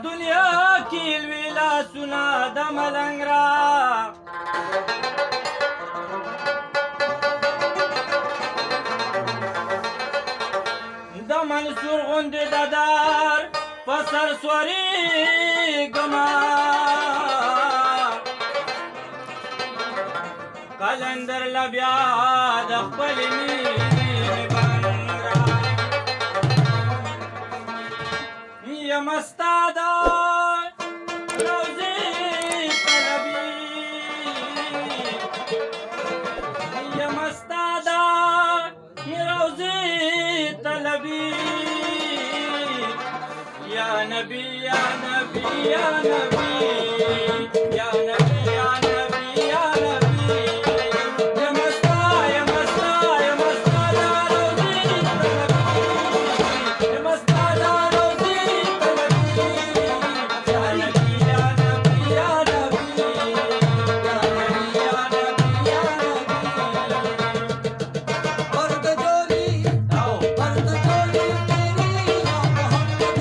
دنیا کې لوی لاسونه د ملنګ را د منصور غوندې د دار په سر سورېږمه قلندر له بیا د خپلې مینې بنګ را یم ستا د روضې طلبي یم ستا د روضې طلبي یا نبی یا نبی یا نبی یا نبی یا نبی یا نبی یم ستا یم ستا یم ستا د روضې طلبي یم ستا د روضې طلبي یا نبی یا نبی یا نبی یا نبی یا نبی یا نبی مرد جولی او مرد جولی تیری یا محمد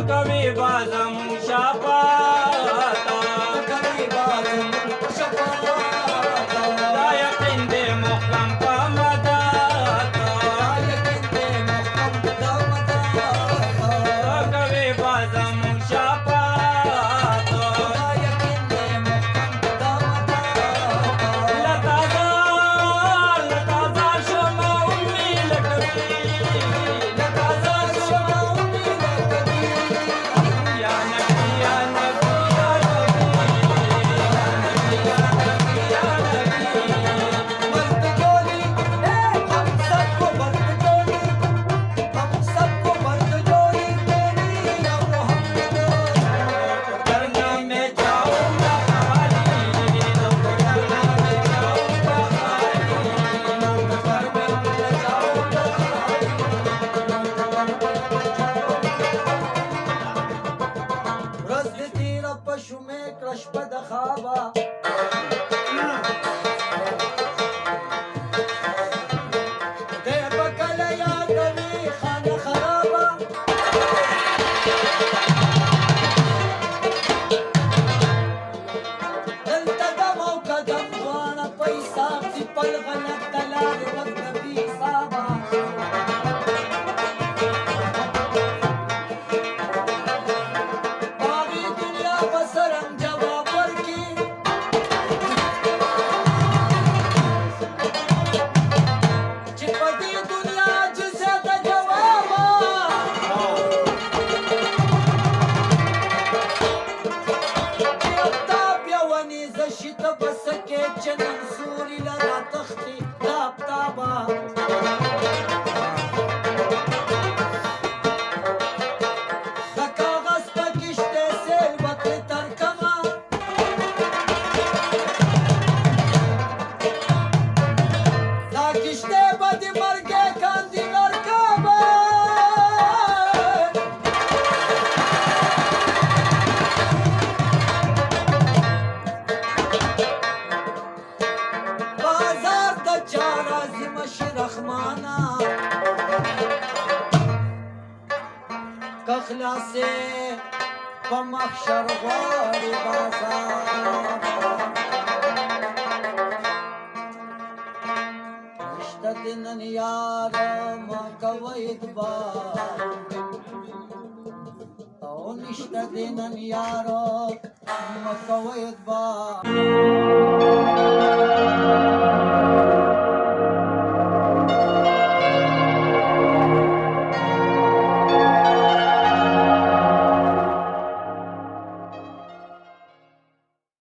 کوي بازم شفاعتا کوي بازم شفاعتا دا یقین دې محکم په مداتا دا یقین دې محکم د مداتا کوي بازم شفاعتا دا یقین دې محکم د مداتا لتازا شما امی لکوي لتازا شما یا نبی یا نبی یا نبی یا نبی یا نبی मर्द जोड़ी हम सबको मर्द जोड़ी हम सबको मर्द जोड़ी तेरी या मोहम्मद करना में जाऊंगा खाली करना में जाऊंगा खाली रस तीर पशु में क्रश पद खावा दे बकल या कभी खाना खराबा دلته دم او قدم دواړه پیسا چې پل غلط تلار وخت بي صابا باغی دنیا بسرم جواب ورکی چې په دې دنیا جزه د جوابا آفتاب یوانی زشت بسکه چنن سوری لرا تختی دابتابا د کاغذ په کشته سیل وکړې ترکمه دا کشته به د مرګې کاندي غرقابه بازار د چا راځي مشي رحمانه که خلاصې په محشر غواړي بازار نشته د نن یار ما کوئ ادبار او نشته د نن یار ما کوئ ادبار